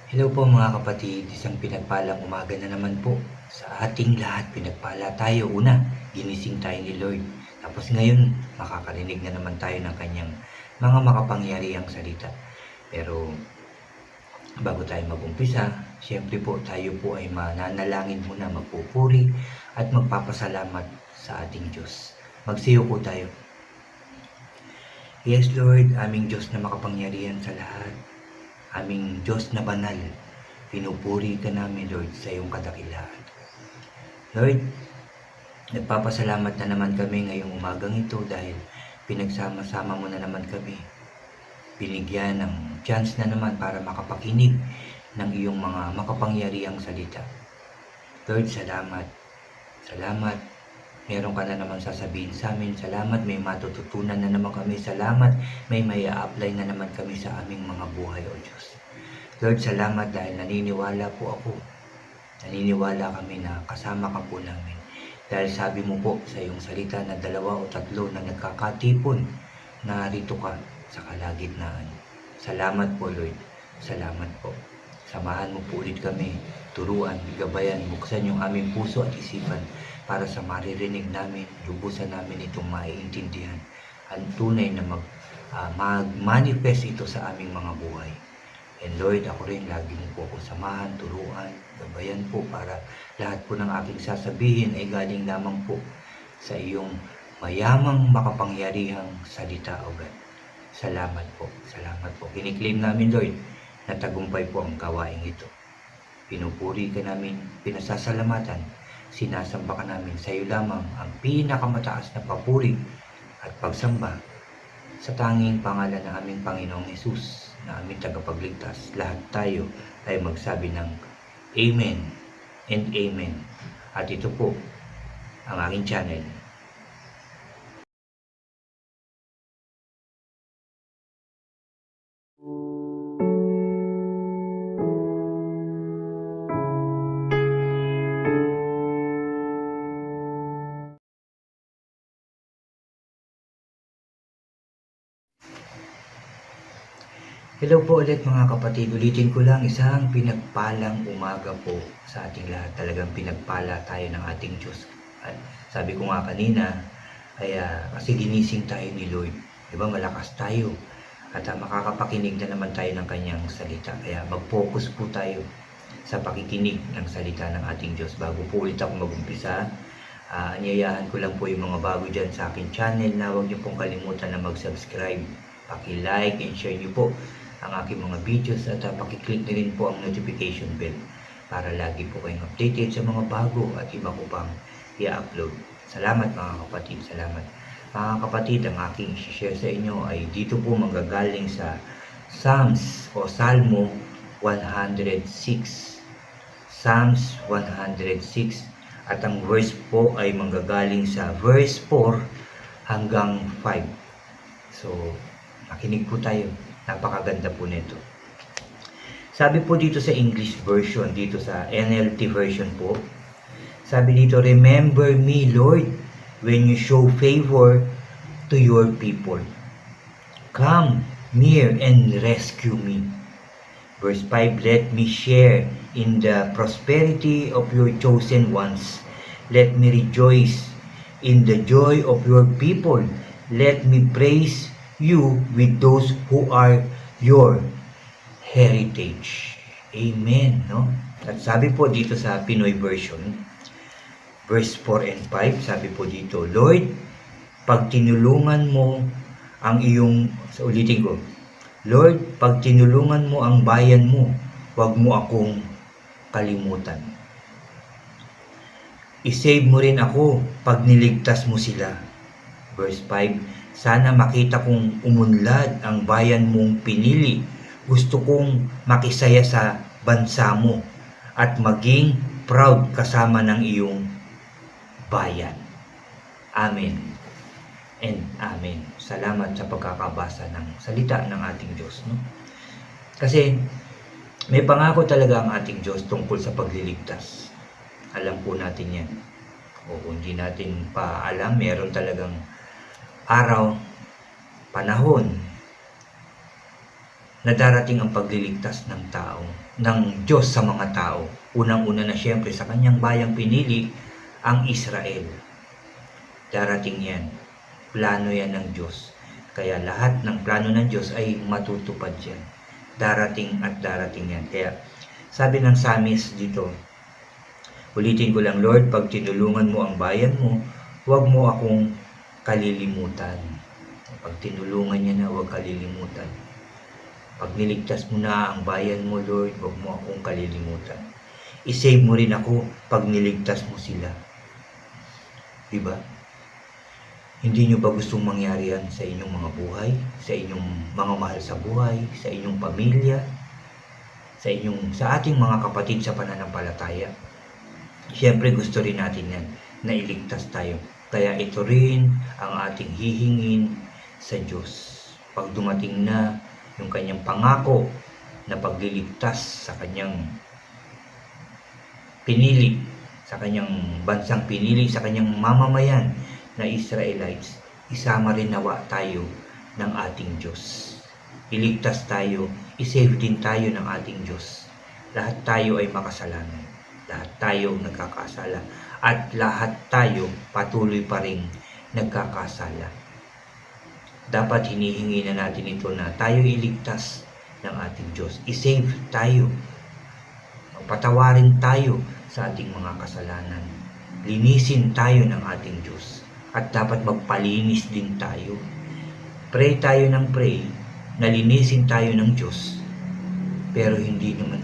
Hello po mga kapatid, isang pinagpalang umaga na naman po sa ating lahat. Pinagpala tayo. Una, ginising tayo ni Lord. Tapos ngayon, makakarinig na naman tayo ng kanyang mga makapangyarihang salita. Pero bago tayo mag-umpisa, syempre po tayo po ay mananalangin muna, magpupuri at magpapasalamat sa ating Diyos. Magsiyo po tayo. Yes Lord, aming Diyos na makapangyarihan sa lahat. Aming Diyos na banal, pinupuri ka namin Lord sa iyong kadakilaan. Lord, nagpapasalamat na naman kami ngayong umagang ito dahil pinagsama-sama mo na naman kami. Binigyan ng chance na naman para makapakinig ng iyong mga makapangyarihang salita. Lord, salamat. Salamat. Meron ka na naman sasabihin sa amin. Salamat, may matututunan na naman kami. Salamat, may apply na naman kami sa aming mga buhay, O Diyos. Lord, salamat dahil naniniwala po ako. Naniniwala kami na kasama ka po namin. Dahil sabi mo po sa iyong salita na 2 o 3 na nagkakatipon, narito ka sa kalagitnaan. Salamat po, Lord. Salamat po. Samahan mo po ulit kami, turuan, gabayan, buksan yung aming puso at isipan para sa maririnig namin, lubusan namin itong maiintindihan. Ang tunay na mag-manifest ito sa aming mga buhay. And Lord, ako rin lagi mo po ako samahan, turuan, gabayan po para lahat po ng aking sasabihin ay galing lamang po sa iyong mayamang makapangyarihang salita, O God. Salamat po, salamat po. Kiniklaim namin, Lord, na tagumpay po ang gawain ito. Pinupuri ka namin, pinasasalamatan, sinasamba ka namin sa iyo lamang ang pinakamataas na papuri at pagsamba sa tanging pangalan ng aming Panginoong Hesus na aming tagapagligtas. Lahat tayo ay magsabi ng Amen and Amen. At ito po ang aking channel. Hello po ulit mga kapatid. Ulitin ko lang, isang pinagpalang umaga po sa ating lahat. Talagang pinagpala tayo ng ating Diyos. At sabi ko nga kanina, kasi ginising tayo ni Lord. Diba, malakas tayo. At makakapakinig na naman tayo ng kanyang salita. Kaya mag-focus po tayo sa pakikinig ng salita ng ating Diyos. Bago po ulit ako mag-umpisa, anyayahan ko lang po yung mga bago dyan sa aking channel na huwag niyo pong kalimutan na mag-subscribe. Paki-like and share niyo po ang aking mga videos at paki-click na rin po ang notification bell para lagi po kayong updated sa mga bago at iba ko pang i-upload. Salamat mga kapatid, salamat. Mga kapatid, ang aking i-share sa inyo ay dito po manggagaling sa Psalms o Salmo 106. Psalms 106 at ang verse po ay manggagaling sa verse 4 hanggang 5. So, makinig po tayo. Napakaganda po nito. Sabi po dito sa English version, dito sa NLT version po, sabi dito, remember me, Lord, when you show favor to your people. Come near and rescue me. Verse 5, let me share in the prosperity of your chosen ones. Let me rejoice in the joy of your people. Let me praise you with those who are your heritage. Amen, no? At sabi po dito sa Pinoy version, verse 4 and 5, sabi po dito, Lord, pag tinulungan mo ang iyong, ulitin ko, Lord, pag tinulungan mo ang bayan mo, huwag mo akong kalimutan. I-save mo rin ako pag niligtas mo sila. Verse 5, sana makita kong umunlad ang bayan mong pinili. Gusto kong makisaya sa bansa mo at maging proud kasama ng iyong bayan. Amen and Amen. Salamat sa pagkakabasa ng salita ng ating Diyos. No? Kasi may pangako talaga ang ating Diyos tungkol sa pagliligtas. Alam po natin yan. O kung hindi natin pa alam, meron talagang araw, panahon na darating ang pagliligtas ng tao, ng Diyos sa mga tao. Unang-una na siyempre sa kanyang bayang pinili, ang Israel. Darating yan. Plano yan ng Diyos. Kaya lahat ng plano ng Diyos ay matutupad yan. Darating at darating yan. Kaya sabi ng Psalmist dito, ulitin ko lang, Lord, pag tinulungan mo ang bayan mo, huwag mo akong kalilimutan. Pag tinulungan niya na, huwag kalilimutan. Pag niligtas mo na ang bayan mo, Lord, huwag mo akong kalilimutan. I-save mo rin ako pag niligtas mo sila. Diba? Hindi nyo ba gustong mangyari yan sa inyong mga buhay, sa inyong mga mahal sa buhay, sa inyong pamilya, sa ating mga kapatid sa pananampalataya? Siyempre gusto rin natin yan na iligtas tayo. Kaya ito rin ang ating hihingin sa Diyos. Pag dumating na yung kanyang pangako na pagliligtas sa kanyang pinili, sa kanyang bansang pinili, sa kanyang mamamayan na Israelites, isama rin nawa tayo ng ating Diyos. Iligtas tayo, isave din tayo ng ating Diyos. Lahat tayo ay makasalanan. Lahat tayo nagkakasala. At lahat tayo patuloy pa rin nagkakasala. Dapat hinihingi na natin ito na tayo iligtas ng ating Diyos. Isave tayo. Patawarin tayo sa ating mga kasalanan. Linisin tayo ng ating Diyos. At dapat magpalinis din tayo. Pray tayo ng pray na linisin tayo ng Diyos. Pero hindi naman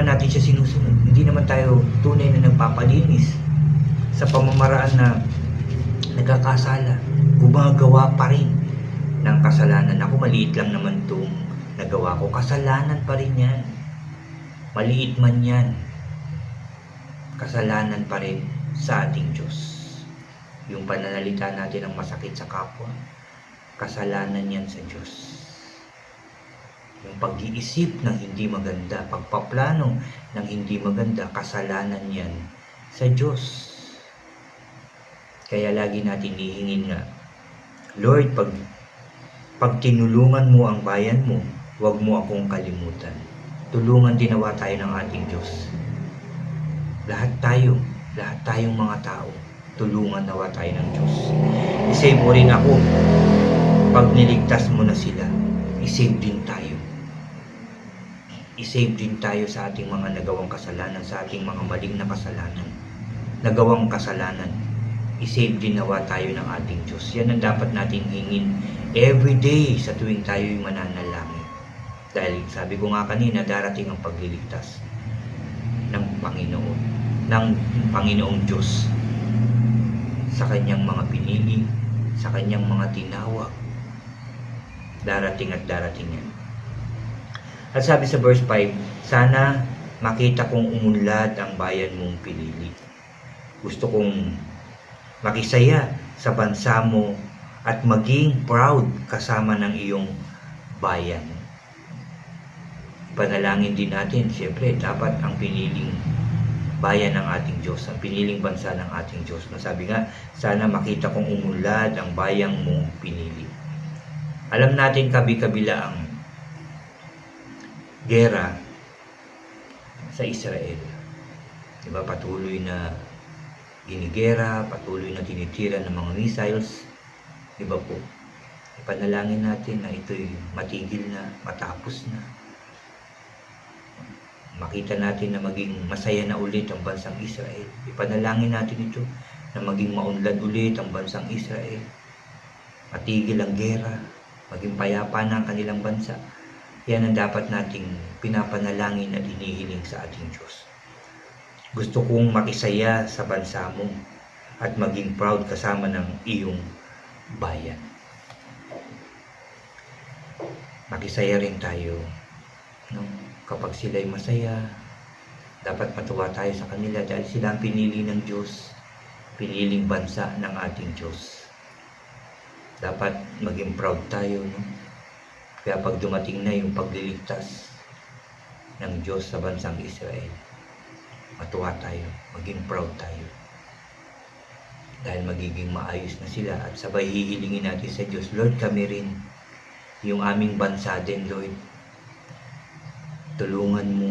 natin siya sinusunod. Hindi naman tayo tunay na nagpapalinis sa pamamaraan na nagkakasala. Gumagawa pa rin ng kasalanan. Ako, maliit lang naman itong nagawa ko. Kasalanan pa rin yan. Maliit man yan. Kasalanan pa rin sa ating Diyos. Yung pananalita natin ang masakit sa kapwa, kasalanan yan sa Diyos. Yung pag-iisip ng hindi maganda, pagpaplano ng hindi maganda, kasalanan yan sa Diyos. Kaya lagi natin hihingin nga, Lord, pag tinulungan mo ang bayan mo, huwag mo akong kalimutan. Tulungan dinawa tayo ng ating Diyos. Lahat tayong mga tao, tulungan nawa tayo ng Diyos. I-save mo rin ako. Pag niligtas mo na sila, i-save din tayo. I-save din tayo sa ating mga nagawang kasalanan, sa ating mga maling na kasalanan. Nagawang kasalanan. I-save din nawa tayo ng ating Diyos. Yan ang dapat nating hingin every day sa tuwing tayo'y mananalangin. Dahil sabi ko nga kanina, darating ang pagliligtas ng Panginoong Diyos sa kanyang mga pinili, sa kanyang mga tinawag. Darating at darating yan. At sabi sa verse 5, sana makita kong umunlad ang bayan mong pinili. Gusto kong makisaya sa bansa mo at maging proud kasama ng iyong bayan. Panalangin din natin, siyempre, dapat ang piniling bayan ng ating Diyos, ang piniling bansa ng ating Diyos. Sabi nga, sana makita kong umunlad ang bayang mong pinili. Alam natin kabi-kabila ang gera sa Israel. Diba, patuloy na ginigera, patuloy na tinitira ng mga missiles. Diba po? Ipanalangin natin na ito'y matigil na, matapos na. Makita natin na maging masaya na ulit ang bansang Israel. Ipanalangin natin ito na maging maunlad ulit ang bansang Israel. Matigil ang gera, maging payapa na ang kanilang bansa. Yan ang dapat nating pinapanalangin at hinihiling sa ating Diyos. Gusto kong makisaya sa bansa mo at maging proud kasama ng iyong bayan. Makisaya rin tayo, no? Kapag sila'y masaya, dapat matuwa tayo sa kanila dahil sila ang pinili ng Diyos, piniling bansa ng ating Diyos. Dapat maging proud tayo, no? Kaya pag dumating na yung pagliligtas ng Diyos sa bansang Israel, matuwa tayo, maging proud tayo. dahil magiging maayos na sila at sabay hihilingin natin sa Diyos, Lord, kami rin, yung aming bansa din, Lord, tulungan mo,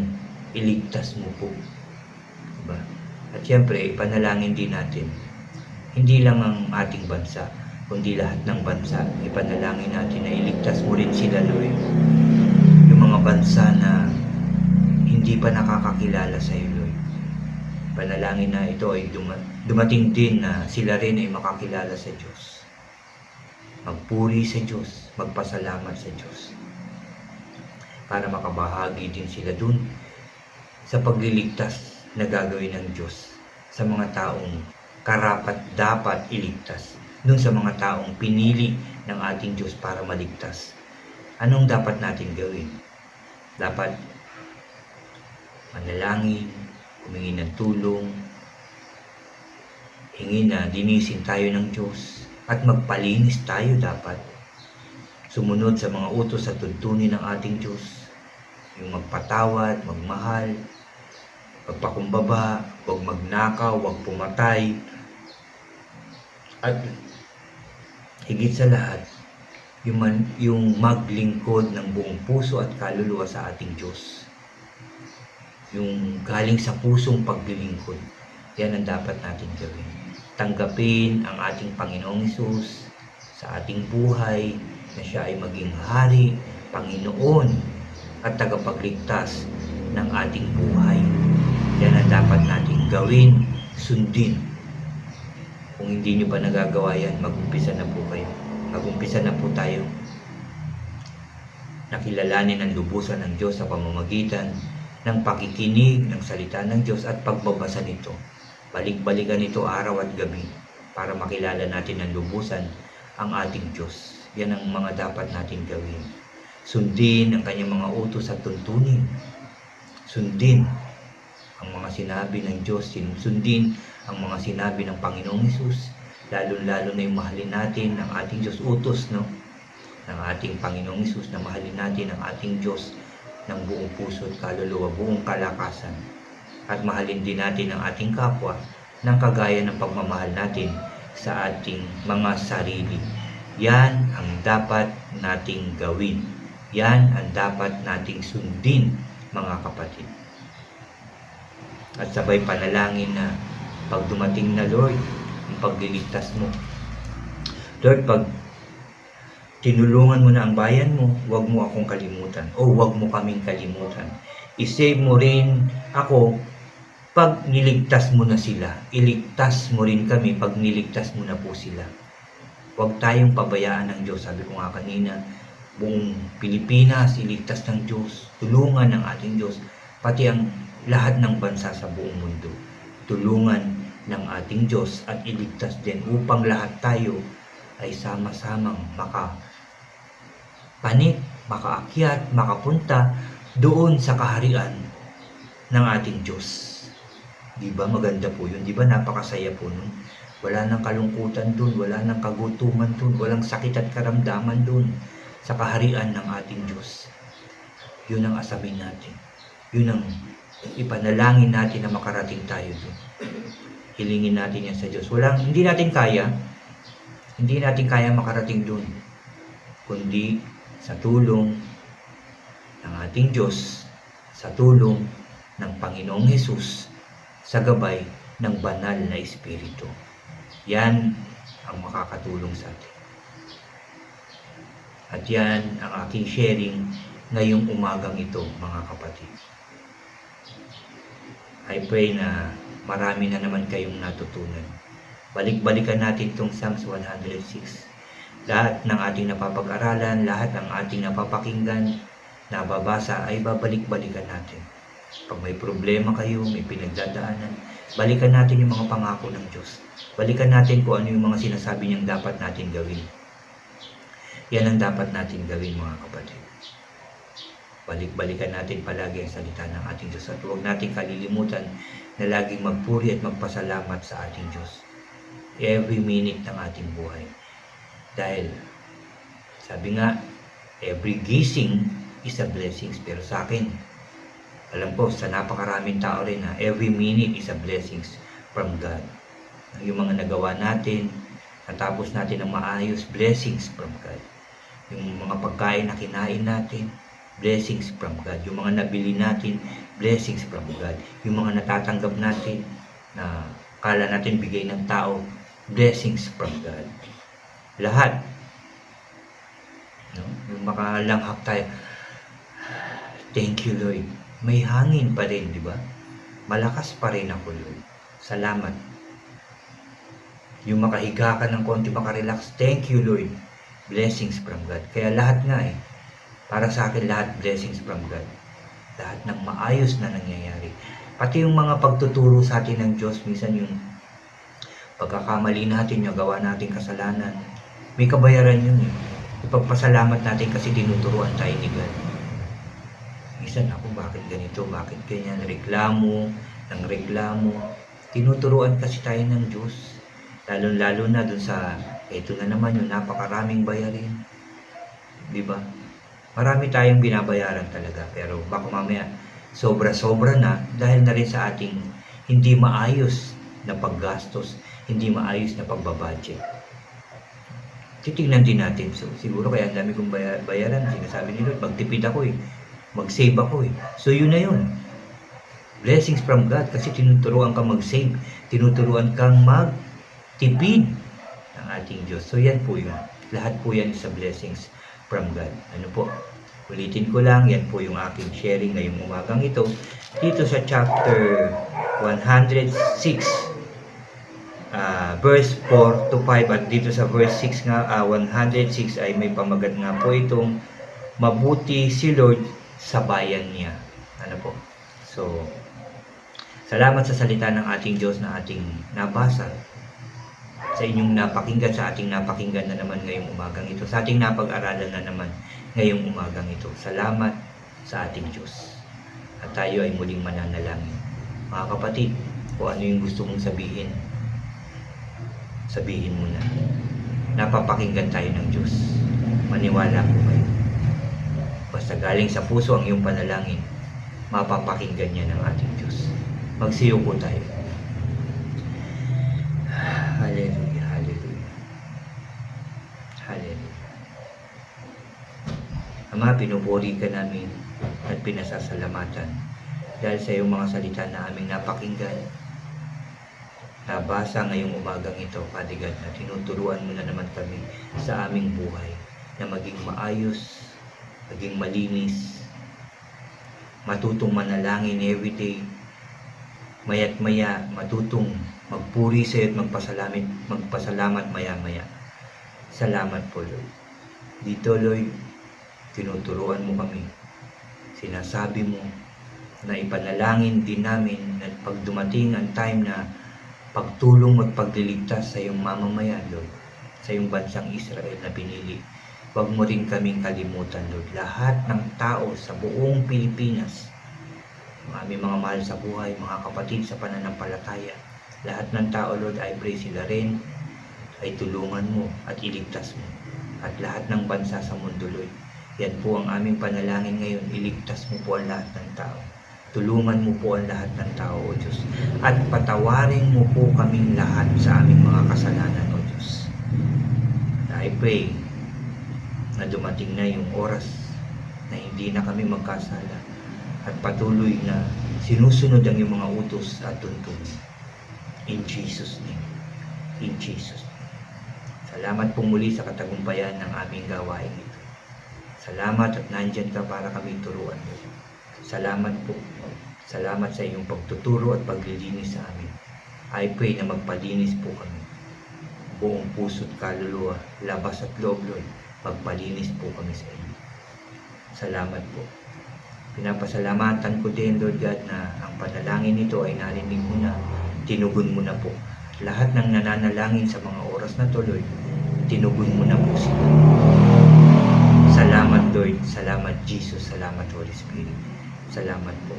iligtas mo po. Diba? At syempre, ipanalangin din natin, hindi lang ang ating bansa, kundi lahat ng bansa, ipanalangin natin na iligtas mo rin sila, Lord. Yung mga bansa na hindi pa nakakakilala sa iyo, Lord. Panalangin na ito ay dumating din na sila rin ay makakilala sa Diyos. Magpuri sa Diyos, magpasalamat sa Diyos. Para makabahagi din sila dun sa pagliligtas na gagawin ng Diyos sa mga taong karapat dapat iligtas. Dun sa mga taong pinili ng ating Diyos para maligtas. Anong dapat natin gawin? Dapat manalangin, humingi ng tulong, hingi na linisin tayo ng Diyos at magpalinis tayo dapat. Sumunod sa mga utos at tuntunin ng ating Diyos. Yung magpatawad, magmahal, magpakumbaba, huwag magnakaw, huwag pumatay. At higit sa lahat, yung maglingkod ng buong puso at kaluluwa sa ating Diyos. Yung galing sa pusong paglilingkod, yan ang dapat natin gawin. Tanggapin ang ating Panginoong Hesus sa ating buhay, na siya ay maging Hari, Panginoon, at tagapagligtas ng ating buhay. Yan ang dapat natin gawin, sundin. Kung hindi nyo pa nagagawa yan, mag-umpisa na po kayo. Mag-umpisa na po tayo. Nakilalanin ang lubusan ng Diyos sa pamamagitan ng pakikinig ng salita ng Diyos at pagbabasa nito. Balik-balikan ito araw at gabi para makilala natin ng lubusan ang ating Diyos. Yan ang mga dapat natin gawin. Sundin ang kanyang mga utos at tuntunin. Sundin ang mga sinabi ng Diyos. Sundin ang mga sinabi ng Panginoong Hesus. Lalo-lalo na yung mahalin natin ang ating Diyos. Utos, no? Ng ating Panginoong Hesus na mahalin natin ang ating Diyos ng buong puso at kaluluwa, buong kalakasan. At mahalin din natin ang ating kapwa ng kagaya ng pagmamahal natin sa ating mga sarili. Yan ang dapat nating gawin. Yan ang dapat nating sundin, mga kapatid. At sabay panalangin na pag dumating na, Lord, ang pagliligtas mo. Lord, pag tinulungan mo na ang bayan mo, huwag mo akong kalimutan o huwag mo kaming kalimutan. I-save mo rin ako pag niligtas mo na sila. Iligtas mo rin kami pag niligtas mo na po sila. Huwag tayong pabayaan ng Diyos. Sabi ko nga kanina, buong Pilipinas, iligtas ng Diyos. Tulungan ng ating Diyos. Pati ang lahat ng bansa sa buong mundo. Tulungan ng ating Diyos at iligtas din upang lahat tayo ay sama-samang makapanik, makaakyat, makapunta doon sa kaharian ng ating Diyos. Diba maganda po yun? Diba napakasaya po nun? Wala nang kalungkutan dun, wala nang kagutuman dun, walang sakit at karamdaman dun sa kaharian ng ating Diyos. Yun ang asamin natin. Yun ang ipanalangin natin na makarating tayo dun. Hilingin natin yan sa Diyos. Hindi natin kaya makarating dun, kundi sa tulong ng ating Diyos, sa tulong ng Panginoong Hesus, sa gabay ng banal na Espiritu. Yan ang makakatulong sa atin. At yan ang aking sharing ngayong umagang ito, mga kapatid. I pray na marami na naman kayong natutunan. Balik-balikan natin itong Psalms 106. Lahat ng ating napapag-aralan, lahat ng ating napapakinggan, nababasa ay babalik-balikan natin. Pag may problema kayo, may pinagdadaanan, balikan natin yung mga pangako ng Diyos. Balikan natin kung ano yung mga sinasabi niyang dapat natin gawin. Yan ang dapat natin gawin, mga kapatid. Balik-balikan natin palagi ang salita ng ating Diyos. At huwag natin kalilimutan na laging magpuri at magpasalamat sa ating Diyos. Every minute ng ating buhay. Dahil, sabi nga, every gising is a blessing. Pero sa akin, alam ko, sa napakaraming tao rin na every minute is a blessing from God. Yung mga nagawa natin, natapos natin ng maayos, blessings from God. Yung mga pagkain na kinain natin, blessings from God. Yung mga nabili natin, blessings from God. Yung mga natatanggap natin na kala natin bigay ng tao, blessings from God. Lahat. No? Yung makalanghap tayo, thank you Lord. May hangin pa rin, di ba? Malakas pa rin ako Lord. Salamat. Yung makahiga ka ng konti, makarelax, thank you Lord. Blessings from God. Kaya lahat nga para sa akin lahat blessings from God. Lahat ng maayos na nangyayari. Pati yung mga pagtuturo sa atin ng Diyos, minsan yung pagkakamali natin, yung gawa natin kasalanan, may kabayaran yun Ipagpasalamat natin kasi tinuturuan tayo ni God. Minsan ako, bakit ganito, bakit ganyan, reklamo, tinuturuan kasi tayo ng Diyos. Lalo na dun sa, ito na naman yung napakaraming bayarin. Diba? Marami tayong binabayaran talaga, pero baka mamaya sobra-sobra na dahil na rin sa ating hindi maayos na paggastos, hindi maayos na pagbabudget. Titignan din natin. So, siguro kaya ang dami kong bayaran. Sinasabi ni Lord, magtipid ako mag-save ako So, yun na yun. Blessings from God kasi tinuturuan kang mag-save. Tinuturuan kang magtipid ng ating Diyos. So, yan po yun. Lahat po yan sa blessings from God. Ano po? Ulitin ko lang, yan po yung aking sharing ngayong umagang ito. Dito sa chapter 106, verse 4 to 5 at dito sa verse 6 nga, 106 ay may pamagat nga po itong mabuti si Lord sa bayan niya. Ano po? So, salamat sa salita ng ating Diyos na ating nabasa, sa inyong napakinggan, sa ating napakinggan na naman ngayong umagang ito, sa ating napag-aralan na naman ngayong umagang ito. Salamat sa ating Diyos. At tayo ay muling mananalangin. Mga kapatid, kung ano yung gusto mong sabihin, sabihin mo na. Napapakinggan tayo ng Diyos. Maniwala po kayo. Basta galing sa puso ang iyong panalangin, mapapakinggan niya ng ating Diyos. Magsiyo po tayo. Hallelujah, hallelujah. Hallelujah. Ama, pinupuri ka namin at pinasasalamatan dahil sa iyong mga salita na aming napakinggan, nabasa ngayong umagang ito, Father God, na tinuturuan mo na naman kami sa aming buhay na maging maayos, maging malinis, matutong manalangin everyday, maya't maya, matutong magpuri sa iyo at magpasalamat maya-maya. Salamat po, Lord. Dito, Lord, tinuturuan mo kami. Sinasabi mo na ipanalangin din namin at pag dumating ang time na pagtulong at pagliligtas sa iyong mamamayan, Lord, sa iyong bansang Israel na pinili, huwag mo rin kaming kalimutan, Lord. Lahat ng tao sa buong Pilipinas, ang aming mga mahal sa buhay, mga kapatid sa pananampalataya, lahat ng tao, Lord, I pray sila rin ay tulungan mo at iligtas mo. At lahat ng bansa sa mundo, Lord, yan po ang aming panalangin ngayon, iligtas mo po ang lahat ng tao. Tulungan mo po ang lahat ng tao, O Diyos. At patawarin mo po kaming lahat sa aming mga kasalanan, O Diyos. I pray na dumating na yung oras na hindi na kami magkasala at patuloy na sinusunod ang iyong mga utos at tuntunin. In Jesus' name. In Jesus' name. Salamat po muli sa katagumpayan ng aming gawain ito. Salamat at nandyan ka para kami turuan. Salamat po. Salamat sa iyong pagtuturo at paglilinis sa amin. I pray na magpalinis po kami. Buong puso't kaluluwa, labas at loob, Lord, magpalinis po kami sa inyo. Salamat po. Pinapasalamatan ko din, Lord God, na ang panalangin nito ay narinig mo na, tinugon mo na po. Lahat ng nananalangin sa mga oras na to, Lord, tinugon mo na po sila. Salamat, Lord. Salamat, Jesus. Salamat, Holy Spirit. Salamat po.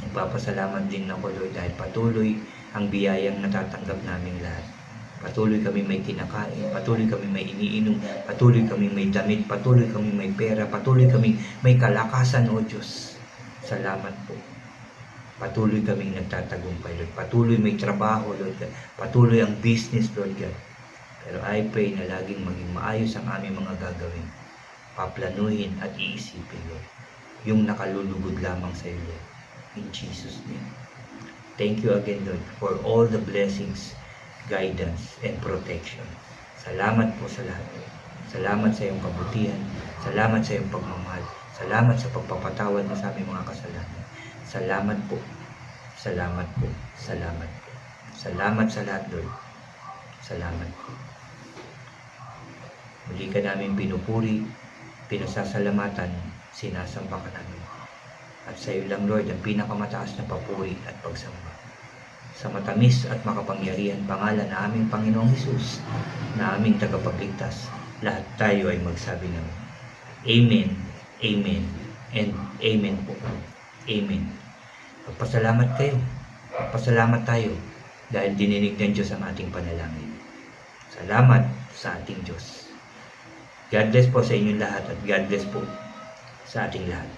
Nagpapasalamat din ako, Lord, dahil patuloy ang biyayang natatanggap namin lahat. Patuloy kami may kinakain, patuloy kami may iniinom, patuloy kami may damit, patuloy kami may pera, patuloy kami may kalakasan, O Diyos. Salamat po. Patuloy kaming nagtatagumpay, Lord. Patuloy may trabaho, Lord God. Patuloy ang business, Lord God. Pero I pray na laging maging maayos ang aming mga gagawin. Paplanuhin at iisipin, Lord. Yung nakalulugod lamang sa iyo, Lord. In Jesus' name. Thank you again, Lord, for all the blessings, guidance, and protection. Salamat po sa lahat. Salamat sa iyong kabutihan. Salamat sa iyong pagmamahal. Salamat sa pagpapatawad mo sa aming mga kasalanan. Salamat po. Salamat po. Salamat po. Salamat sa lahat, Lord. Salamat po. Muli ka namin pinupuri, pinasasalamatan, sinasamba ka namin. At sa iyo lang, Lord, ang pinakamataas na papuri at pagsamba. Sa matamis at makapangyarihan pangalan na aming Panginoong Hesus, na aming tagapagligtas, lahat tayo ay magsabi ng Amen, Amen, and Amen po. Amen. Pagpasalamat kayo. Pagpasalamat tayo dahil dininig ng Diyos ang ating panalangin. Salamat sa ating Diyos. God bless po sa inyong lahat at God bless po sa ating lahat.